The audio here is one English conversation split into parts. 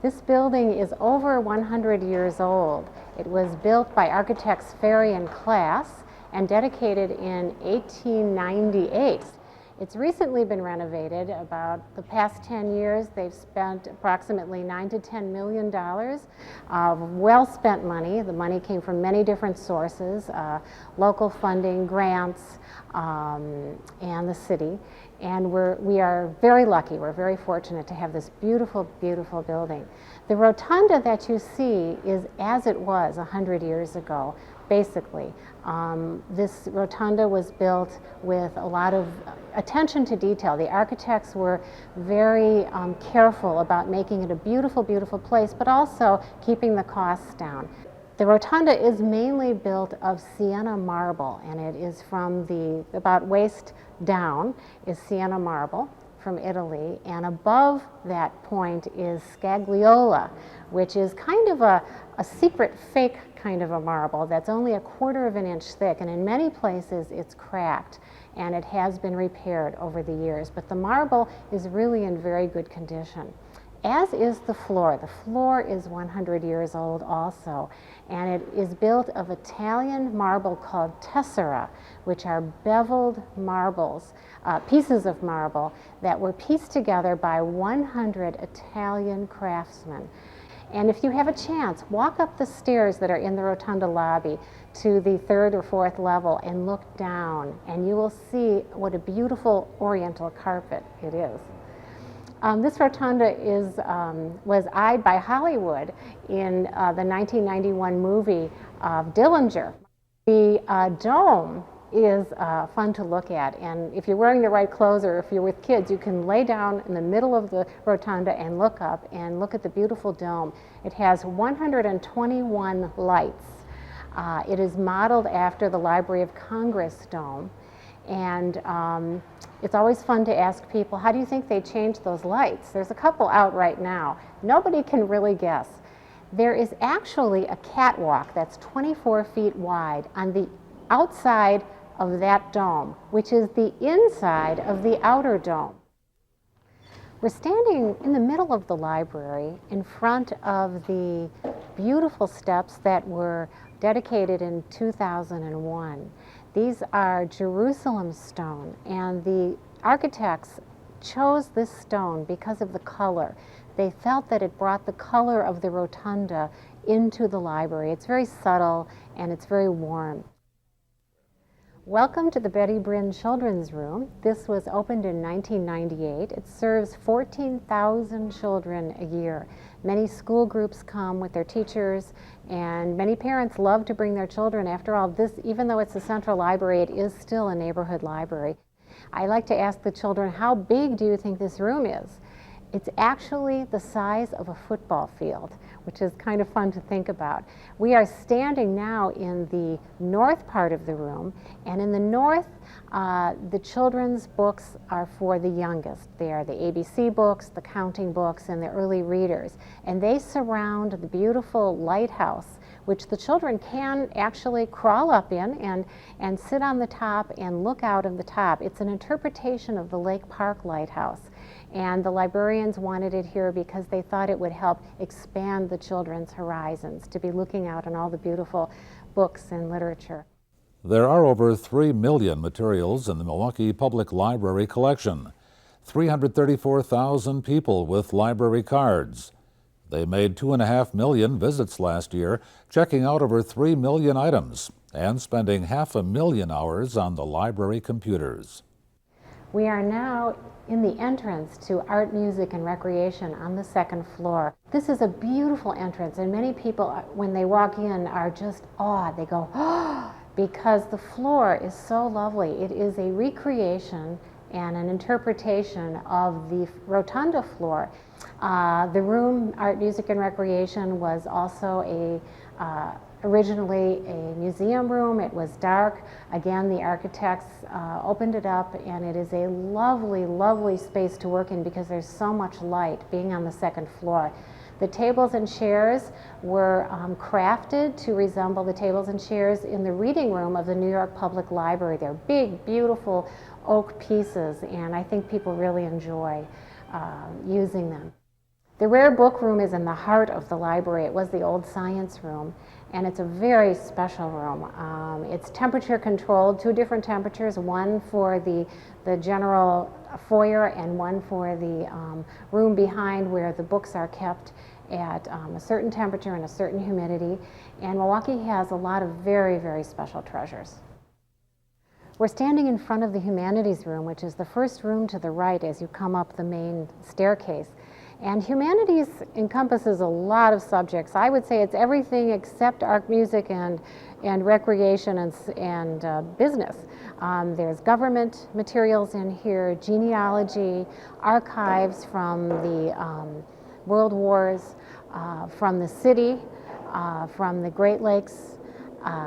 This building is over 100 years old. It was built by architects Ferry and Class and dedicated in 1898. It's recently been renovated. About the past 10 years, they've spent approximately $9 to $10 million of well-spent money. The money came from many different sources, local funding, grants, and the city. And we are very lucky, we're very fortunate to have this beautiful, beautiful building. The rotunda that you see is as it was 100 years ago, basically. This rotunda was built with a lot of attention to detail. The architects were very careful about making it a beautiful, beautiful place, but also keeping the costs down. The rotunda is mainly built of Sienna marble, and it is from about waist down is Sienna marble from Italy, and above that point is scagliola, which is kind of a secret fake kind of a marble that's only 1/4 of an inch thick, and in many places it's cracked, and it has been repaired over the years, but the marble is really in very good condition. As is the floor. The floor is 100 years old also, and it is built of Italian marble called tessera, which are beveled marbles, pieces of marble that were pieced together by 100 Italian craftsmen. And if you have a chance, walk up the stairs that are in the rotunda lobby to the 3rd or 4th level and look down, and you will see what a beautiful oriental carpet it is. This rotunda was eyed by Hollywood in the 1991 movie Dillinger. The dome is fun to look at, and if you're wearing the right clothes or if you're with kids, you can lay down in the middle of the rotunda and look up and look at the beautiful dome. It has 121 lights. It is modeled after the Library of Congress dome, and it's always fun to ask people, how do you think they changed those lights? There's a couple out right now. Nobody can really guess. There is actually a catwalk that's 24 feet wide on the outside of that dome, which is the inside of the outer dome. We're standing in the middle of the library in front of the beautiful steps that were dedicated in 2001. These are Jerusalem stone, and the architects chose this stone because of the color. They felt that it brought the color of the rotunda into the library. It's very subtle and it's very warm. Welcome to the Betty Brinn Children's Room. This was opened in 1998. It serves 14,000 children a year. Many school groups come with their teachers, and many parents love to bring their children. After all, this, even though it's a central library, it is still a neighborhood library. I like to ask the children, how big do you think this room is? It's actually the size of a football field, which is kind of fun to think about. We are standing now in the north part of the room, and in the north, the children's books are for the youngest. They are the ABC books, the counting books, and the early readers. And they surround the beautiful lighthouse, which the children can actually crawl up in and sit on the top and look out of the top. It's an interpretation of the Lake Park Lighthouse. And the librarians wanted it here because they thought it would help expand the children's horizons, to be looking out on all the beautiful books and literature. There are over 3 million materials in the Milwaukee Public Library collection. 334,000 people with library cards. They made 2.5 million visits last year, checking out over 3 million items and spending 500,000 hours on the library computers. We are now in the entrance to Art, Music, and Recreation on the 2nd floor. This is a beautiful entrance, and many people, when they walk in, are just awed. They go, oh, because the floor is so lovely. It is a recreation and an interpretation of the rotunda floor. The room, Art, Music, and Recreation, was also originally a museum room. It was dark. Again, the architects opened it up, and it is a lovely, lovely space to work in because there's so much light being on the 2nd floor. The tables and chairs were crafted to resemble the tables and chairs in the reading room of the New York Public Library. They're big, beautiful oak pieces, and I think people really enjoy using them. The rare book room is in the heart of the library. It was the old science room, and it's a very special room. It's temperature controlled, 2 different temperatures, one for the general foyer and one for the room behind where the books are kept at a certain temperature and a certain humidity. And Milwaukee has a lot of very, very special treasures. We're standing in front of the Humanities Room, which is the first room to the right as you come up the main staircase. And humanities encompasses a lot of subjects. I would say it's everything except art, music, and recreation and business. There's government materials in here, genealogy, archives from the World Wars, from the city, from the Great Lakes,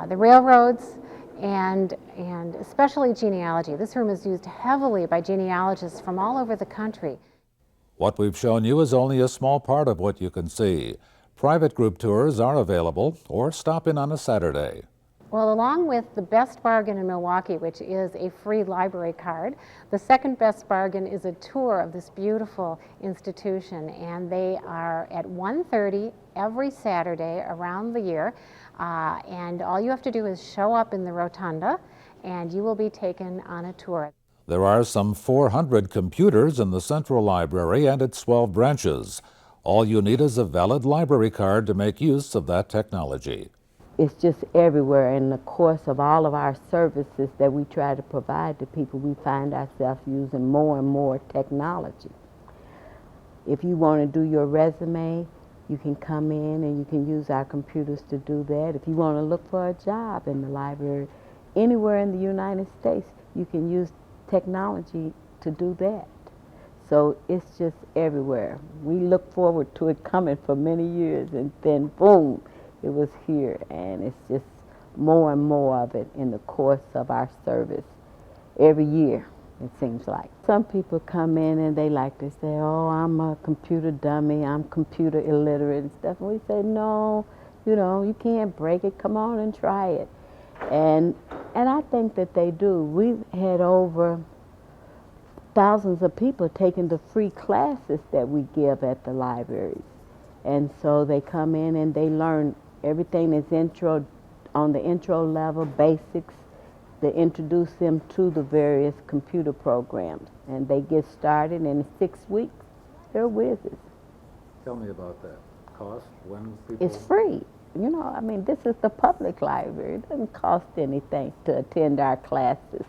the railroads, and especially genealogy. This room is used heavily by genealogists from all over the country. What we've shown you is only a small part of what you can see. Private group tours are available, or stop in on a Saturday. Well, along with the best bargain in Milwaukee, which is a free library card, the second best bargain is a tour of this beautiful institution, and they are at 1:30 every Saturday around the year, and all you have to do is show up in the rotunda, and you will be taken on a tour. There are some 400 computers in the Central Library and its 12 branches. All you need is a valid library card to make use of that technology. It's just everywhere. In the course of all of our services that we try to provide to people, we find ourselves using more and more technology. If you want to do your resume, you can come in and you can use our computers to do that. If you want to look for a job in the library, anywhere in the United States, you can use technology to do that. So it's just everywhere. We look forward to it coming for many years, and then boom, it was here, and it's just more and more of it in the course of our service every year, it seems like. Some people come in and they like to say, oh, I'm a computer dummy, I'm computer illiterate and stuff. And we say, no, you can't break it, come on and try it. And I think that they do. We've had over thousands of people taking the free classes that we give at the libraries. And so they come in and they learn everything that's on the intro level, basics, to introduce them to the various computer programs. And they get started, and in 6 weeks, they're whizzes. Tell me about that. Cost? When people... It's free. This is the public library. It doesn't cost anything to attend our classes.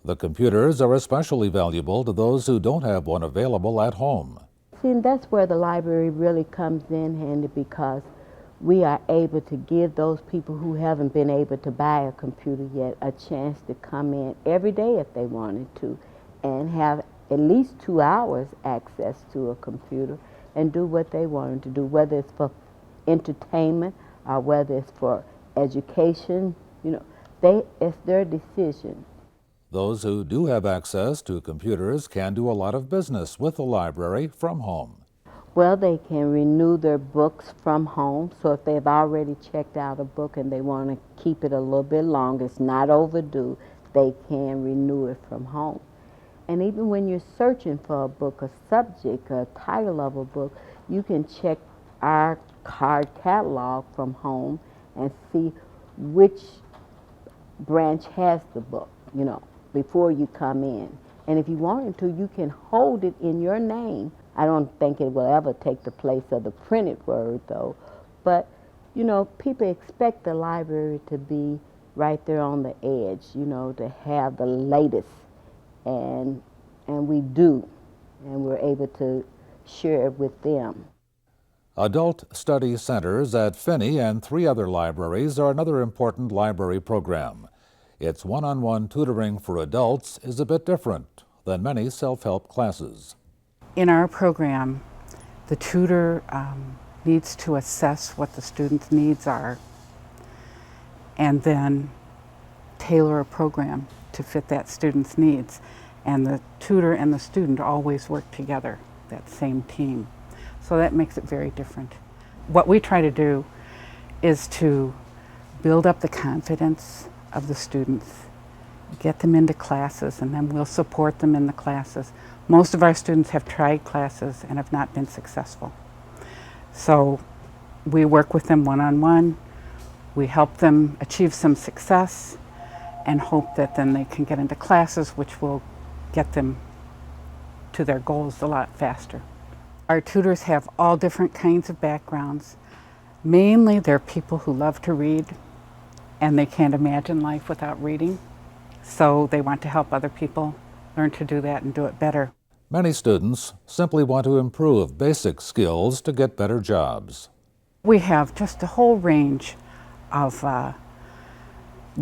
The computers are especially valuable to those who don't have one available at home. See, and that's where the library really comes in handy, because we are able to give those people who haven't been able to buy a computer yet a chance to come in every day if they wanted to and have at least 2 hours access to a computer and do what they wanted to do, whether it's for entertainment or whether it's for education. It's their decision. Those who do have access to computers can do a lot of business with the library from home. Well, they can renew their books from home. So if they've already checked out a book and they want to keep it a little bit longer, it's not overdue, they can renew it from home. And even when you're searching for a book, a subject, a title of a book, you can check our card catalog from home and see which branch has the book, before you come in. And if you wanted to, you can hold it in your name. I don't think it will ever take the place of the printed word, though. But, people expect the library to be right there on the edge, to have the latest. And we do. And we're able to share it with them. Adult study centers at Finney and 3 other libraries are another important library program. Its one-on-one tutoring for adults is a bit different than many self-help classes. In our program, the tutor needs to assess what the student's needs are and then tailor a program to fit that student's needs. And the tutor and the student always work together, that same team. So that makes it very different. What we try to do is to build up the confidence of the students, get them into classes, and then we'll support them in the classes. Most of our students have tried classes and have not been successful. So we work with them one-on-one. We help them achieve some success and hope that then they can get into classes which will get them to their goals a lot faster. Our tutors have all different kinds of backgrounds. Mainly they're people who love to read and they can't imagine life without reading. So they want to help other people learn to do that and do it better. Many students simply want to improve basic skills to get better jobs. We have just a whole range of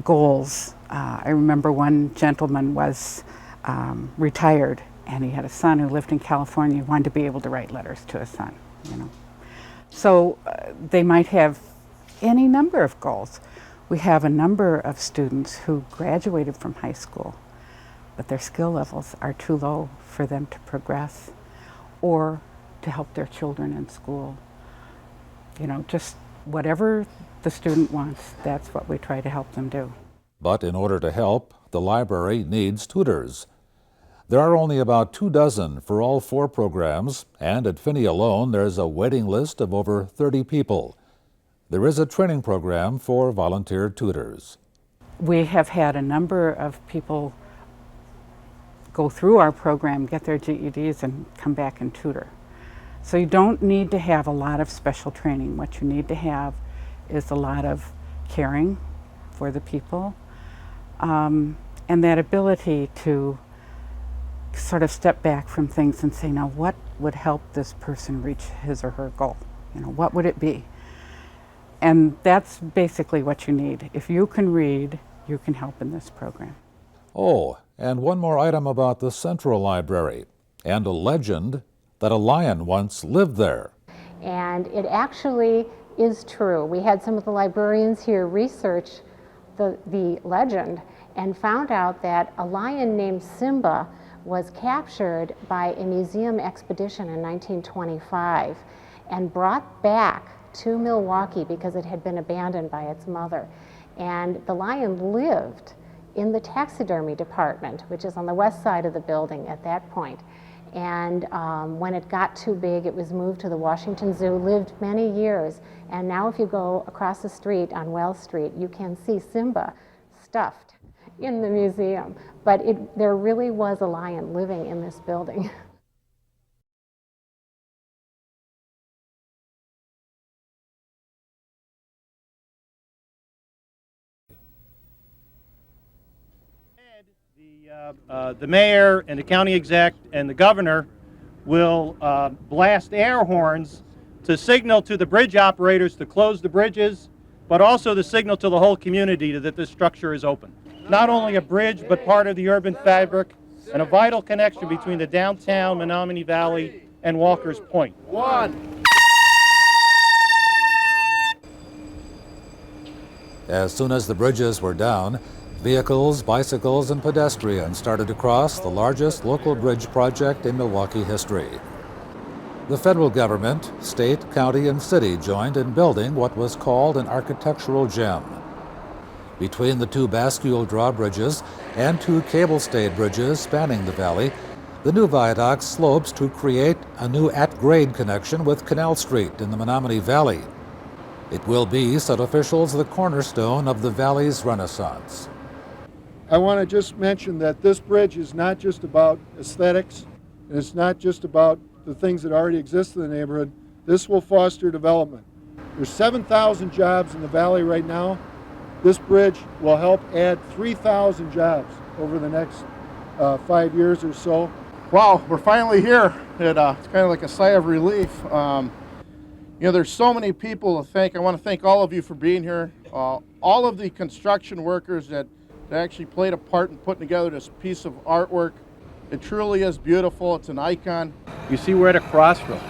goals. I remember one gentleman was retired and he had a son who lived in California. He wanted to be able to write letters to his son, you know. So they might have any number of goals. We have a number of students who graduated from high school, but their skill levels are too low for them to progress or to help their children in school. You know, just whatever the student wants, that's what we try to help them do. But in order to help, the library needs tutors. There are only about 24 for all 4 programs, and at Finney alone there's a waiting list of over 30 people. There is a training program for volunteer tutors. We have had a number of people go through our program, get their GEDs, and come back and tutor. So you don't need to have a lot of special training. What you need to have is a lot of caring for the people and that ability to sort of step back from things and say, now what would help this person reach his or her goal? You know, what would it be? And that's basically what you need. If you can read, you can help in this program. Oh, and one more item about the Central Library, and a legend that a lion once lived there. And it actually is true. We had some of the librarians here research the legend and found out that a lion named Simba was captured by a museum expedition in 1925 and brought back to Milwaukee because it had been abandoned by its mother. And the lion lived in the taxidermy department, which is on the west side of the building at that point. And when it got too big, it was moved to the Washington Zoo, lived many years. And now if you go across the street on Wells Street, you can see Simba stuffed in the museum. But there really was a lion living in this building. The mayor and the county exec and the governor will blast air horns to signal to the bridge operators to close the bridges, but also to signal to the whole community that this structure is open. Not only a bridge, but part of the urban fabric and a vital connection between the downtown Menominee Valley and Walker's Point. As soon as the bridges were down, vehicles, bicycles, and pedestrians started to cross the largest local bridge project in Milwaukee history. The federal government, state, county, and city joined in building what was called an architectural gem. Between the 2 bascule drawbridges and 2 cable-stayed bridges spanning the valley, the new viaduct slopes to create a new at-grade connection with Canal Street in the Menominee Valley. It will be, said officials, the cornerstone of the valley's renaissance. I want to just mention that this bridge is not just about aesthetics, and it's not just about the things that already exist in the neighborhood. This will foster development. There's 7,000 jobs in the valley right now. This bridge will help add 3,000 jobs over the next 5 years or so. Wow, we're finally here. It's kind of like a sigh of relief. You know, there's so many people to thank. I want to thank all of you for being here. All of the construction workers that actually played a part in putting together this piece of artwork. It truly is beautiful. It's an icon. You see, we're at a crossroads,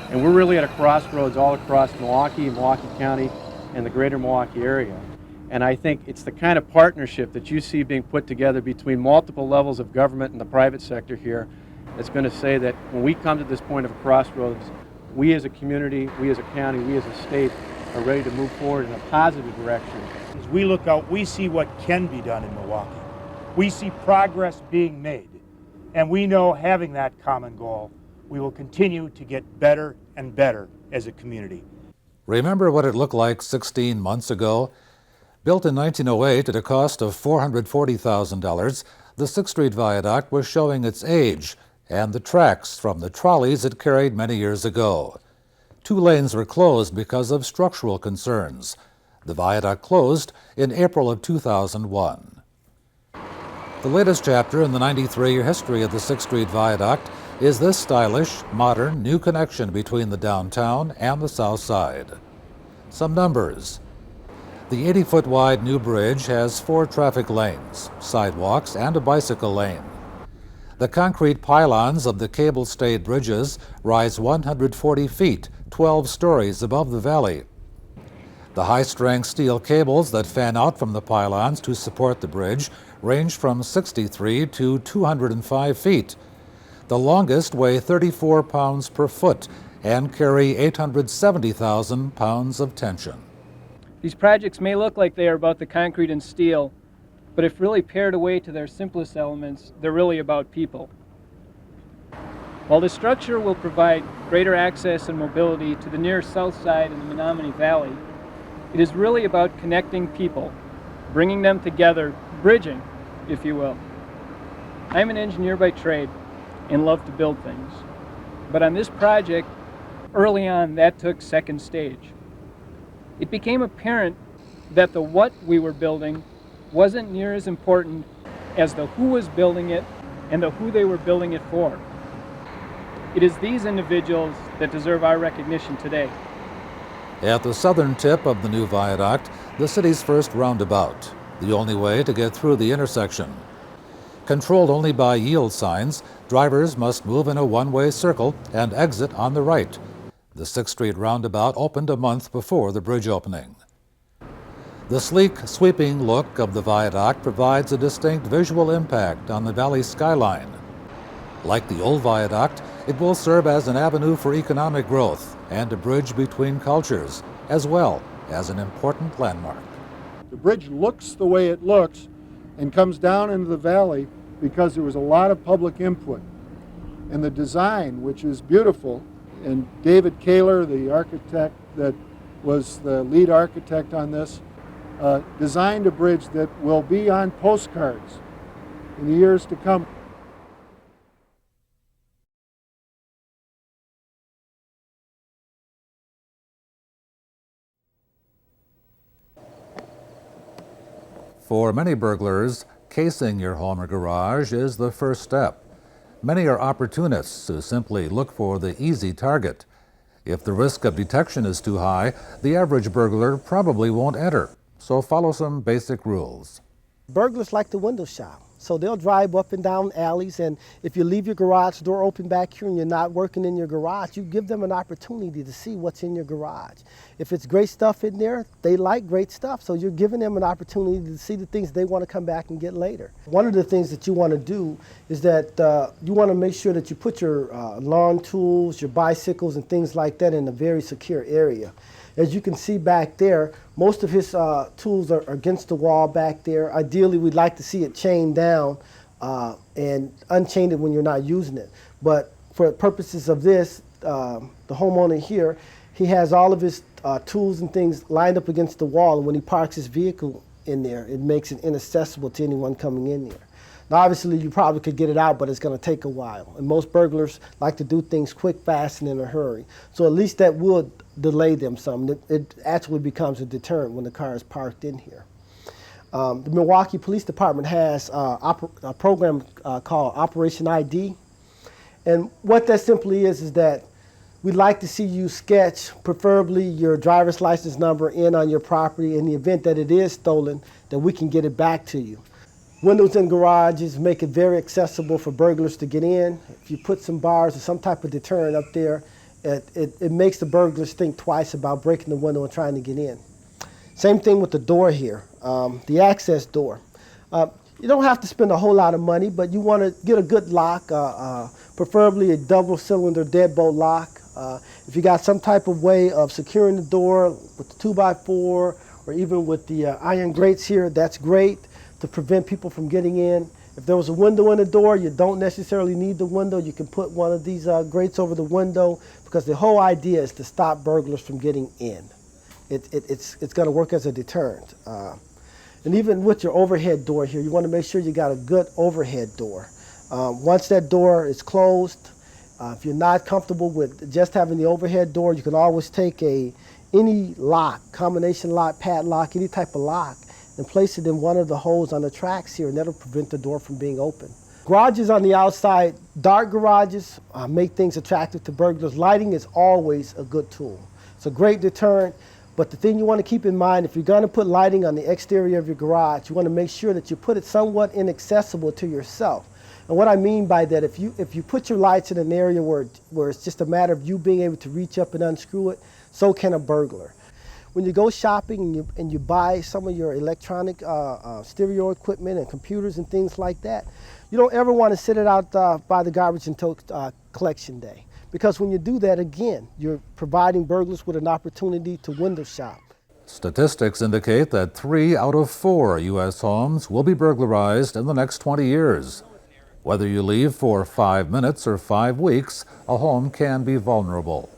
and we're really at a crossroads all across Milwaukee, Milwaukee County, and the greater Milwaukee area. And I think it's the kind of partnership that you see being put together between multiple levels of government and the private sector here that's going to say that when we come to this point of a crossroads, we as a community, we as a county, we as a state are ready to move forward in a positive direction. As we look out, we see what can be done in Milwaukee. We see progress being made, and we know having that common goal, we will continue to get better and better as a community. Remember what it looked like 16 months ago? Built in 1908 at a cost of $440,000, the 6th Street Viaduct was showing its age and the tracks from the trolleys it carried many years ago. 2 lanes were closed because of structural concerns. The viaduct closed in April of 2001. The latest chapter in the 93-year history of the 6th Street Viaduct is this stylish, modern, new connection between the downtown and the south side. Some numbers. The 80-foot wide new bridge has 4 traffic lanes, sidewalks, and a bicycle lane. The concrete pylons of the cable-stayed bridges rise 140 feet, 12 stories above the valley. The high-strength steel cables that fan out from the pylons to support the bridge range from 63 to 205 feet. The longest weigh 34 pounds per foot and carry 870,000 pounds of tension. These projects may look like they are about the concrete and steel, but if really pared away to their simplest elements, they're really about people. While the structure will provide greater access and mobility to the near south side of the Menominee Valley, it is really about connecting people, bringing them together, bridging, if you will. I'm an engineer by trade and love to build things. But on this project, early on, that took second stage. It became apparent that the what we were building wasn't near as important as the who was building it and the who they were building it for. It is these individuals that deserve our recognition today. At the southern tip of the new viaduct, the city's first roundabout, the only way to get through the intersection. Controlled only by yield signs, drivers must move in a one-way circle and exit on the right. The 6th Street Roundabout opened a month before the bridge opening. The sleek, sweeping look of the viaduct provides a distinct visual impact on the valley skyline. Like the old viaduct, it will serve as an avenue for economic growth and a bridge between cultures, as well as an important landmark. The bridge looks the way it looks and comes down into the valley because there was a lot of public input. And the design, which is beautiful, and David Kaler, the architect that was the lead architect on this, designed a bridge that will be on postcards in the years to come. For many burglars, casing your home or garage is the first step. Many are opportunists who simply look for the easy target. If the risk of detection is too high, the average burglar probably won't enter. So follow some basic rules. Burglars like to window shop. So they'll drive up and down alleys, and if you leave your garage door open back here and you're not working in your garage, you give them an opportunity to see what's in your garage. If it's great stuff in there, they like great stuff, so you're giving them an opportunity to see the things they want to come back and get later. One of the things that you want to do is that you want to make sure that you put your lawn tools, your bicycles, and things like that in a very secure area. As you can see back there, most of his tools are against the wall back there. Ideally, we'd like to see it chained down and unchained it when you're not using it. But for purposes of this, the homeowner here, he has all of his tools and things lined up against the wall, and when he parks his vehicle in there, it makes it inaccessible to anyone coming in there. Now, obviously, you probably could get it out, but it's going to take a while. And most burglars like to do things quick, fast, and in a hurry. So at least that would delay them some. It actually becomes a deterrent when the car is parked in here. The Milwaukee Police Department has a program called Operation ID. And what that simply is that we'd like to see you sketch, preferably your driver's license number in on your property. In the event that it is stolen, that we can get it back to you. Windows in garages make it very accessible for burglars to get in. If you put some bars or some type of deterrent up there, it makes the burglars think twice about breaking the window and trying to get in. Same thing with the door here, the access door. You don't have to spend a whole lot of money, but you want to get a good lock, preferably a double-cylinder deadbolt lock. If you got some type of way of securing the door with the 2x4 or even with the iron grates here, that's great to prevent people from getting in. If there was a window in the door, you don't necessarily need the window. You can put one of these grates over the window, because the whole idea is to stop burglars from getting in. It's going to work as a deterrent. And even with your overhead door here, you want to make sure you got a good overhead door. Once that door is closed, if you're not comfortable with just having the overhead door, you can always take any lock, combination lock, padlock, any type of lock, and place it in one of the holes on the tracks here, and that'll prevent the door from being open. Garages on the outside, dark garages, make things attractive to burglars. Lighting is always a good tool. It's a great deterrent, but the thing you want to keep in mind, if you're going to put lighting on the exterior of your garage, you want to make sure that you put it somewhat inaccessible to yourself. And what I mean by that, if you put your lights in an area where it's just a matter of you being able to reach up and unscrew it, so can a burglar. When you go shopping and you buy some of your electronic stereo equipment and computers and things like that, you don't ever want to sit it out by the garbage until collection day. Because when you do that, again, you're providing burglars with an opportunity to window shop. Statistics indicate that 3 out of 4 U.S. homes will be burglarized in the next 20 years. Whether you leave for 5 minutes or 5 weeks, a home can be vulnerable.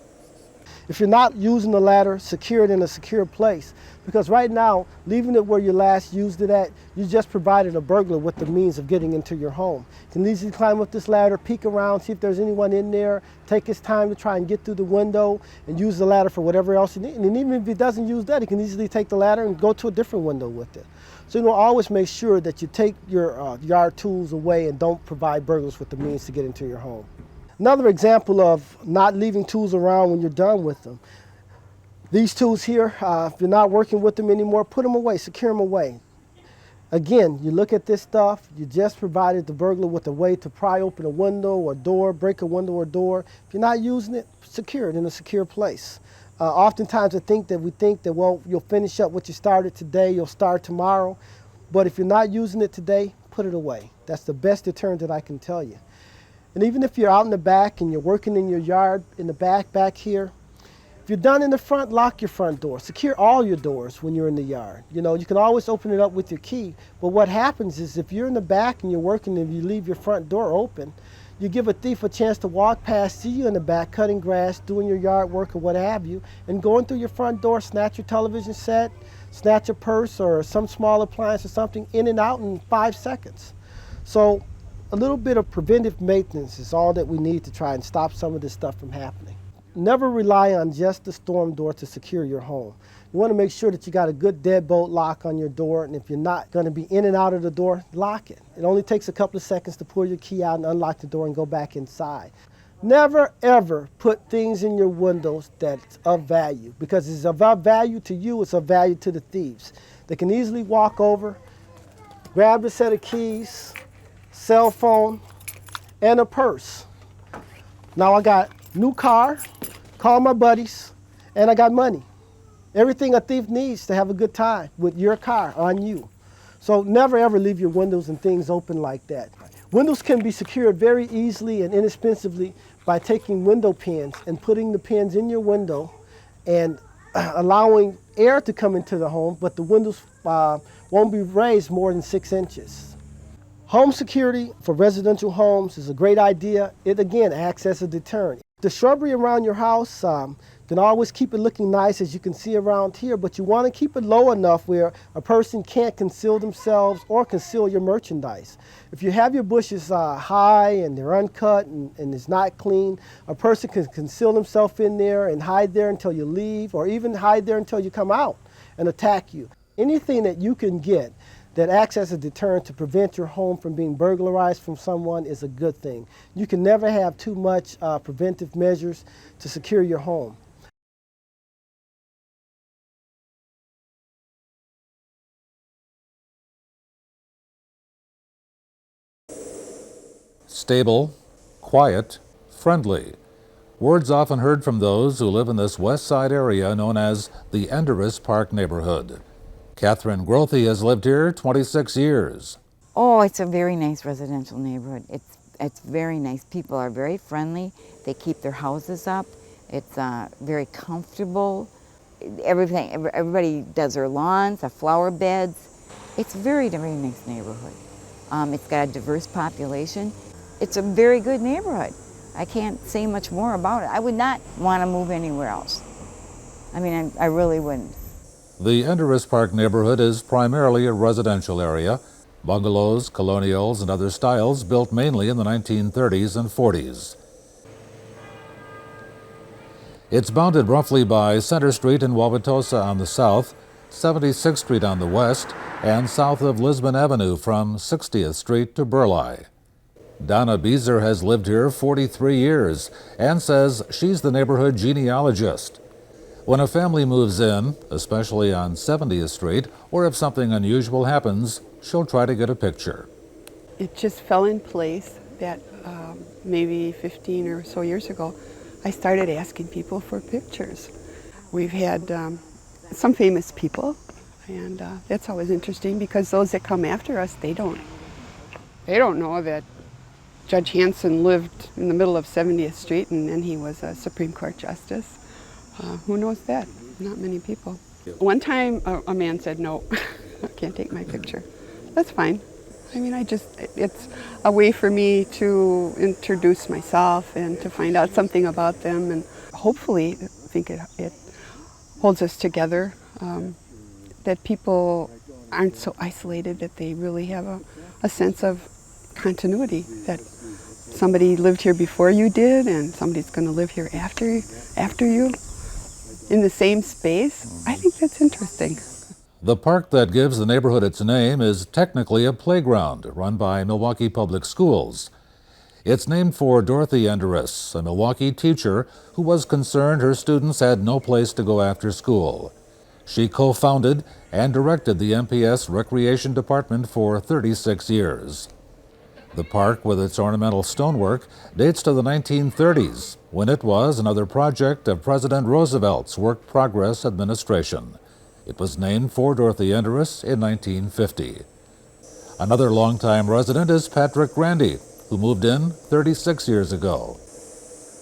If you're not using the ladder, secure it in a secure place. Because right now, leaving it where you last used it at, you just provided a burglar with the means of getting into your home. He can easily climb up this ladder, peek around, see if there's anyone in there, take his time to try and get through the window, and use the ladder for whatever else he needs. And even if he doesn't use that, he can easily take the ladder and go to a different window with it. So always make sure that you take your yard tools away and don't provide burglars with the means to get into your home. Another example of not leaving tools around when you're done with them. These tools here, if you're not working with them anymore, put them away, secure them away. Again, you look at this stuff, you just provided the burglar with a way to pry open a window or door, break a window or door. If you're not using it, secure it in a secure place. Oftentimes we think that, well, you'll finish up what you started today, you'll start tomorrow. But if you're not using it today, put it away. That's the best deterrent that I can tell you. And even if you're out in the back and you're working in your yard, in the back here, if you're done in the front, lock your front door. Secure all your doors when you're in the yard. You can always open it up with your key. But what happens is if you're in the back and you're working and you leave your front door open, you give a thief a chance to walk past, see you in the back, cutting grass, doing your yard work or what have you, and going through your front door, snatch your television set, snatch a purse or some small appliance or something, in and out in 5 seconds. So a little bit of preventive maintenance is all that we need to try and stop some of this stuff from happening. Never rely on just the storm door to secure your home. You want to make sure that you got a good deadbolt lock on your door, and if you're not going to be in and out of the door, lock it. It only takes a couple of seconds to pull your key out and unlock the door and go back inside. Never ever put things in your windows that's of value, because it's of value to you, it's of value to the thieves. They can easily walk over, grab a set of keys, cell phone, and a purse. Now I got new car, call my buddies, and I got money. Everything a thief needs to have a good time with your car on you. So never ever leave your windows and things open like that. Windows can be secured very easily and inexpensively by taking window pins and putting the pins in your window and allowing air to come into the home, but the windows won't be raised more than 6 inches. Home security for residential homes is a great idea. It again acts as a deterrent. The shrubbery around your house, you can always keep it looking nice, as you can see around here, but you want to keep it low enough where a person can't conceal themselves or conceal your merchandise. If you have your bushes high and they're uncut and it's not clean, a person can conceal himself in there and hide there until you leave, or even hide there until you come out and attack you. Anything that you can get that acts as a deterrent to prevent your home from being burglarized from someone is a good thing. You can never have too much preventive measures to secure your home. Stable, quiet, friendly. Words often heard from those who live in this west side area known as the Enderis Park neighborhood. Catherine Grothy has lived here 26 years. Oh, it's a very nice residential neighborhood. It's very nice. People are very friendly. They keep their houses up. It's very comfortable. Everybody does their lawns, the flower beds. It's a very, very nice neighborhood. It's got a diverse population. It's a very good neighborhood. I can't say much more about it. I would not want to move anywhere else. I mean, I really wouldn't. The Enderis Park neighborhood is primarily a residential area. Bungalows, colonials, and other styles built mainly in the 1930s and 40s. It's bounded roughly by Center Street in Wauwatosa on the south, 76th Street on the west, and south of Lisbon Avenue from 60th Street to Burleigh. Donna Beezer has lived here 43 years and says she's the neighborhood genealogist. When a family moves in, especially on 70th Street, or if something unusual happens, she'll try to get a picture. It just fell in place that maybe 15 or so years ago, I started asking people for pictures. We've had some famous people, and that's always interesting because those that come after us, they don't know that Judge Hanson lived in the middle of 70th Street and then he was a Supreme Court Justice. Who knows that? Not many people. One time a man said, no, I can't take my picture. That's fine. I mean, it's a way for me to introduce myself and to find out something about them, and hopefully, I think it holds us together, that people aren't so isolated, that they really have a sense of continuity, that somebody lived here before you did and somebody's going to live here after you in the same space. I think that's interesting. The park that gives the neighborhood its name is technically a playground run by Milwaukee Public Schools. It's named for Dorothy Enderis, a Milwaukee teacher who was concerned her students had no place to go after school. She co-founded and directed the MPS Recreation Department for 36 years. The park, with its ornamental stonework, dates to the 1930s, when it was another project of President Roosevelt's Work Progress administration. It was named for Dorothy Enderis in 1950. Another longtime resident is Patrick Grandy, who moved in 36 years ago.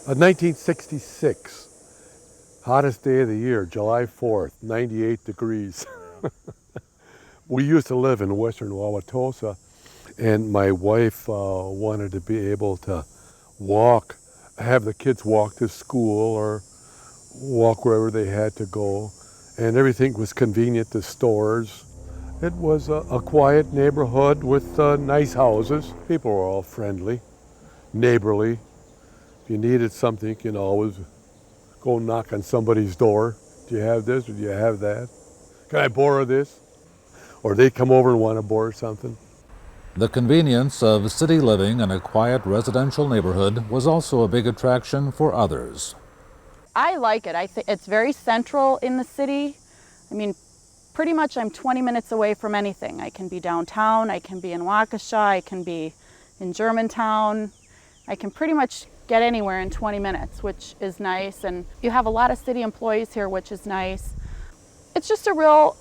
1966, hottest day of the year, July 4th, 98 degrees. We used to live in western Wauwatosa, and my wife wanted to be able to walk, have the kids walk to school or walk wherever they had to go. And everything was convenient to stores. It was a quiet neighborhood with nice houses. People were all friendly, neighborly. If you needed something, you can always go knock on somebody's door. Do you have this or do you have that? Can I borrow this? Or they come over and want to borrow something. The convenience of city living in a quiet residential neighborhood was also a big attraction for others. I like it. I think it's very central in the city. I mean, pretty much I'm 20 minutes away from anything. I can be downtown, I can be in Waukesha, I can be in Germantown. I can pretty much get anywhere in 20 minutes, which is nice. And you have a lot of city employees here, which is nice. It's just a real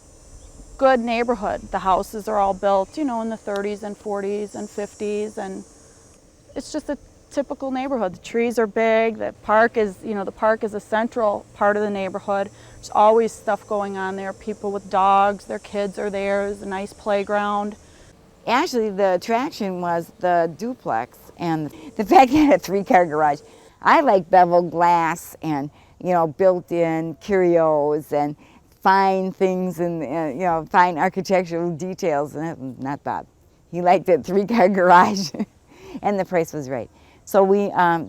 good neighborhood. The houses are all built, you know, in the 30s and 40s and 50s, and it's just a typical neighborhood. The trees are big, the park is, you know, the park is a central part of the neighborhood. There's always stuff going on there, people with dogs, their kids are there, there's a nice playground. Actually, the attraction was the duplex and the fact that it had a 3-car garage. I like beveled glass and, you know, built-in curios and fine things and, you know, fine architectural details. And not Bob. He liked that 3-car garage and the price was right. So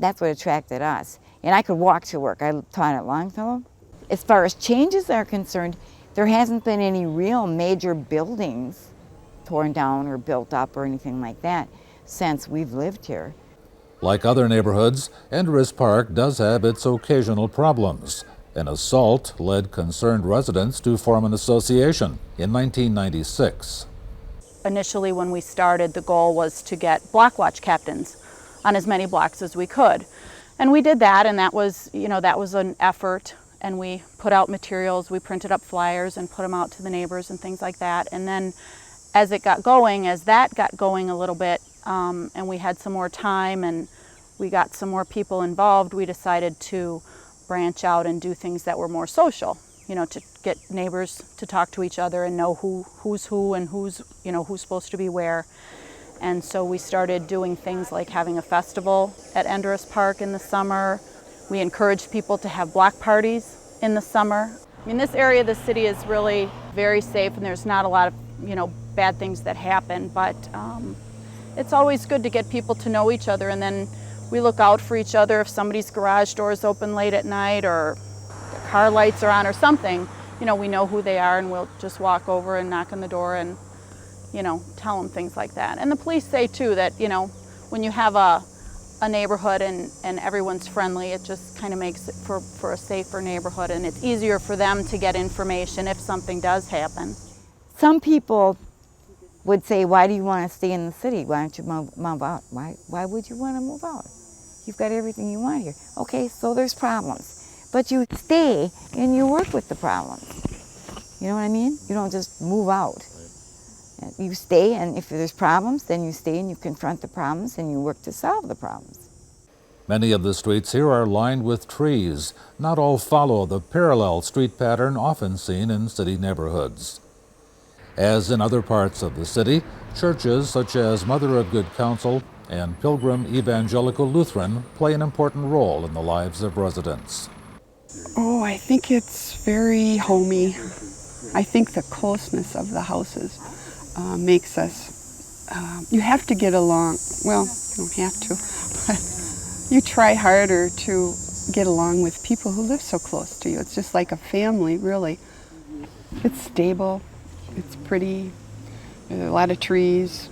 that's what attracted us. And I could walk to work. I taught at Longfellow. As far as changes are concerned, there hasn't been any real major buildings torn down or built up or anything like that since we've lived here. Like other neighborhoods, Enderis Park does have its occasional problems. An assault led concerned residents to form an association in 1996. Initially, when we started, the goal was to get block watch captains on as many blocks as we could. And we did that, and that was, you know, that was an effort. And we put out materials, we printed up flyers and put them out to the neighbors and things like that. And then as that got going a little bit, and we had some more time and we got some more people involved, we decided to branch out and do things that were more social, you know, to get neighbors to talk to each other and know who's who and who's, you know, who's supposed to be where. And so we started doing things like having a festival at Enderis Park in the summer. We encouraged people to have block parties in the summer. I mean, this area of the city is really very safe, and there's not a lot of, bad things that happen, but it's always good to get people to know each other, and then we look out for each other. If somebody's garage door is open late at night or their car lights are on or something, we know who they are, and we'll just walk over and knock on the door and, tell them things like that. And the police say too that, when you have a neighborhood and everyone's friendly, it just kind of makes it for a safer neighborhood, and it's easier for them to get information if something does happen. Some people would say, why do you want to stay in the city? Why don't you move out? Why would you want to move out? You've got everything you want here. Okay, so there's problems. But you stay and you work with the problems. You know what I mean? You don't just move out. You stay, and if there's problems, then you stay and you confront the problems and you work to solve the problems. Many of the streets here are lined with trees. Not all follow the parallel street pattern often seen in city neighborhoods. As in other parts of the city, churches such as Mother of Good Counsel and Pilgrim Evangelical Lutheran play an important role in the lives of residents. Oh, I think it's very homey. I think the closeness of the houses makes us, you have to get along. Well, you don't have to, but you try harder to get along with people who live so close to you. It's just like a family, really. It's stable. It's pretty. There are a lot of trees.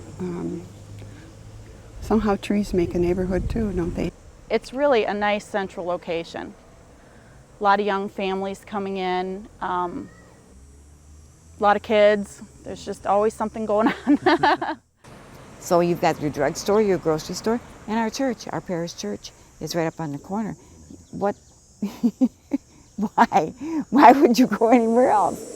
Somehow trees make a neighborhood too, don't they? It's really a nice central location. A lot of young families coming in, a lot of kids. There's just always something going on. So you've got your drugstore, your grocery store, and our church, our parish church, is right up on the corner. What? Why? Why would you go anywhere else?